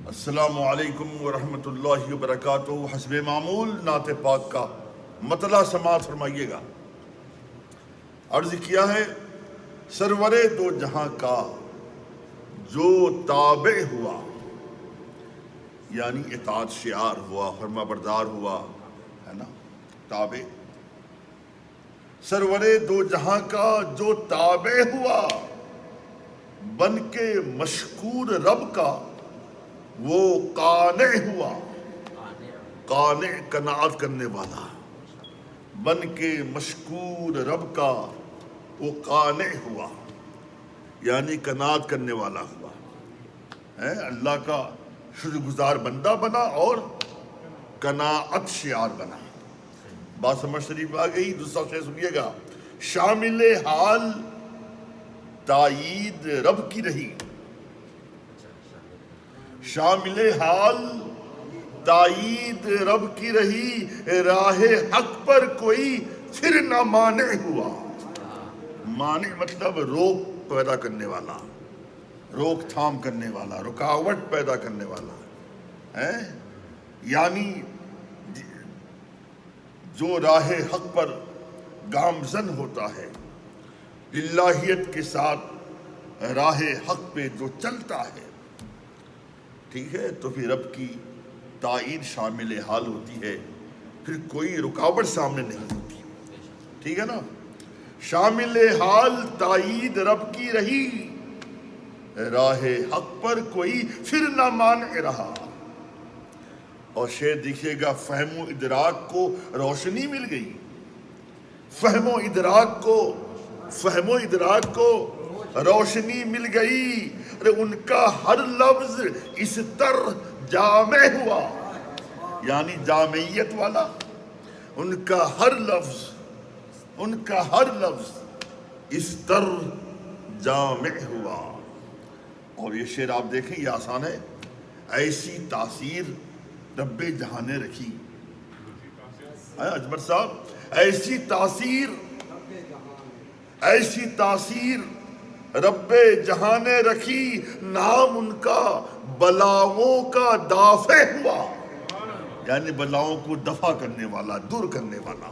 السلام علیکم ورحمۃ اللہ وبرکاتہ۔ حسب معمول نعت پاک کا مطلع سماعت فرمائیے گا۔ عرض کیا ہے سرور دو جہاں کا جو تابع ہوا، یعنی اطاعت شعار ہوا، فرما بردار ہوا، ہے نا، تابع۔ سرور دو جہاں کا جو تابع ہوا، بن کے مشکور رب کا وہ قانع ہوا۔ قانع قناعت کرنے والا، بن کے مشکور رب کا وہ قانع ہوا، یعنی قناعت کرنے والا ہوا، اللہ کا شکر گزار بندہ بنا اور قناعت شعار بنا۔ بات سمجھ شریف آ گئی۔ دوسرا شعر سنیے گا۔ شامل حال تائید رب کی رہی، شامل حال تائید رب کی رہی، راہ حق پر کوئی پھر نہ مانع ہوا۔ مانع مطلب روک پیدا کرنے والا، روک تھام کرنے والا، رکاوٹ پیدا کرنے والا، یعنی جو راہ حق پر گامزن ہوتا ہے، للہیت کے ساتھ راہ حق پہ جو چلتا ہے، ٹھیک ہے، تو پھر رب کی تائید شامل حال ہوتی ہے، پھر کوئی رکاوٹ سامنے نہیں ہوتی، ٹھیک ہے نا۔ شامل حال تائید رب کی رہی، راہ حق پر کوئی پھر نہ مانع رہا۔ اور شعر دیکھیے گا، فہم و ادراک کو روشنی مل گئی، فہم و ادراک کو روشنی مل گئی، ان کا ہر لفظ اس طر جامع ہوا، یعنی جامعیت والا۔ ان کا ہر لفظ اس طر جامع ہوا۔ اور یہ شعر آپ دیکھیں، یہ آسان ہے۔ ایسی تاثیر رب جہاں نے رکھی، اجمل صاحب، ایسی تاثیر رب جہاں نے رکھی، نام ان کا بلاؤں کا دافع ہوا، یعنی بلاؤں کو دفع کرنے والا، دور کرنے والا۔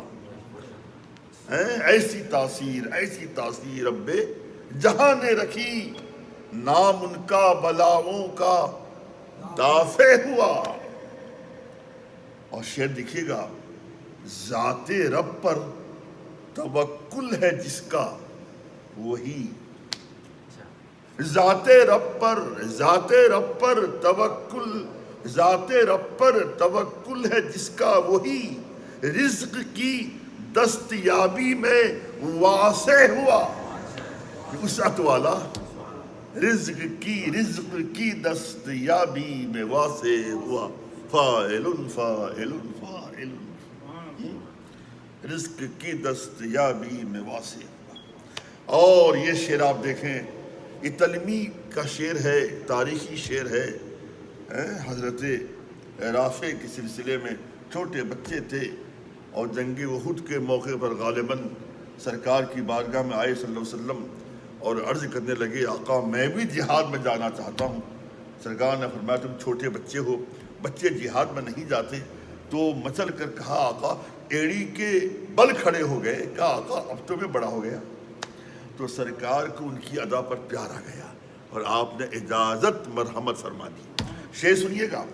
ایسی تاثیر رب جہاں نے رکھی، نام ان کا بلاؤں کا دافع ہوا۔ اور شعر دیکھیے گا، ذات رب پر توکل ہے جس کا وہی، ذات رب پر توکل ہے جس کا وہی، رزق کی دستیابی میں واسع ہوا، وسعت والا، رزق کی دستیابی میں واسع ہوا۔ فاعل رزق کی دستیابی میں واسع ہوا۔ اور یہ شعر آپ دیکھیں، یہ تلمی کا شعر ہے، تاریخی شعر ہے۔ حضرت رافع کے سلسلے میں چھوٹے بچے تھے اور جنگ احد کے موقع پر غالباً سرکار کی بارگاہ میں آئے صلی اللہ علیہ وسلم اور عرض کرنے لگے، آقا میں بھی جہاد میں جانا چاہتا ہوں۔ سرکار نے فرمایا تم چھوٹے بچے ہو، بچے جہاد میں نہیں جاتے۔ تو مچل کر کہا، آقا ایڑی کے بل کھڑے ہو گئے، کہا آقا اب تو میں بڑا ہو گیا۔ تو سرکار کو ان کی ادا پر پیار آ گیا اور آپ نے اجازت مرحمت فرما دی۔ شعر سنیے گا،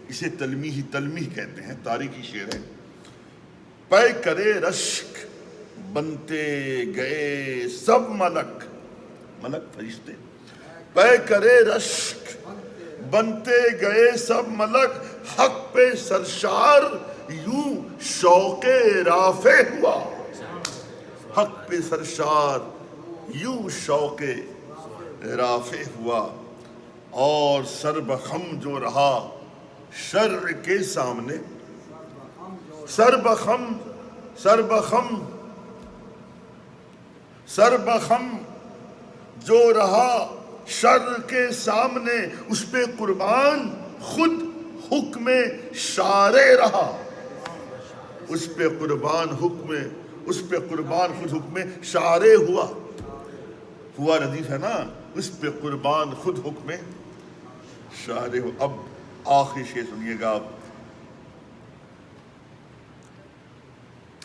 اسے تلمیح کہتے ہیں، تاریخی شعر ہے۔ پے کرے رشک بنتے گئے سب ملک فرشتے، پے کرے رشک بنتے گئے سب ملک، حق پہ سرشار یوں شوق رافع ہوا، حق پہ سرشار یوں شوق رافع ہوا۔ اور سربخم جو رہا شرع کے سامنے، سربخم جو رہا شر کے سامنے، اس پہ قربان خود حکم شارع رہا، اس پہ قربان خود حکم شارع ہوا ردیف ہے نا، اس پہ قربان خود حکم شارع ہو۔ اب آخری شعر سنیے گا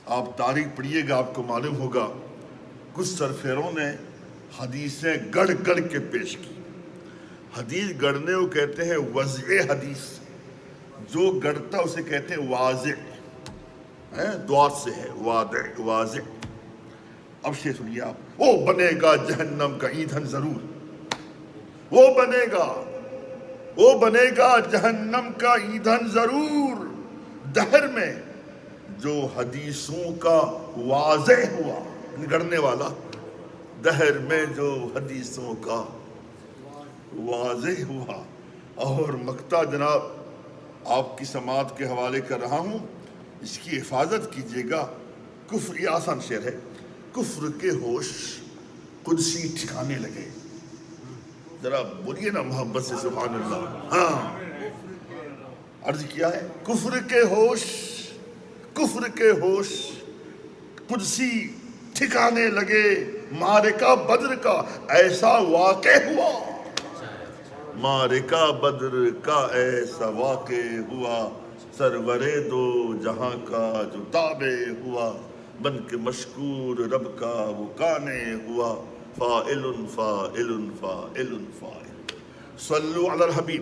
آپ تاریخ پڑھیے گا، آپ کو معلوم ہوگا کچھ سرفیروں نے حدیثیں گڑھ گڑھ کے پیش کی. حدیث گڑھنے کو کہتے ہیں وضع حدیث، جو گڑھتا اسے کہتے ہیں واضح، دوار سے ہے واضح. اب شیخ سنیے آپ، وہ بنے گا جہنم کا ایندھن ضرور، وہ بنے گا جہنم کا ایندھن ضرور، دہر میں جو حدیثوں کا واضح ہوا، گڑھنے والا، دہر میں جو حدیثوں کا واضح ہوا. اور مقطع جناب آپ کی سماعت کے حوالے کر رہا ہوں، اس کی حفاظت کیجیے گا. کفر، یہ آسان شعر ہے. کفر کے ہوش قدسی ٹھکانے لگے. ذرا بولیے نا محبت سے سبحان اللہ. ہاں، عرض کیا ہے، کفر کے ہوش قدسی ٹھکانے لگے. معرکہ بدر کا ایسا واقع ہوا، معرکہ بدر کا ایسا واقع ہوا، سرور دو جہاں کا جو تابع ہوا، بن کے مشکور رب کا وہ کانے ہوا. فاعل فاعل فاعل فاعل. صلو علی الحبیب.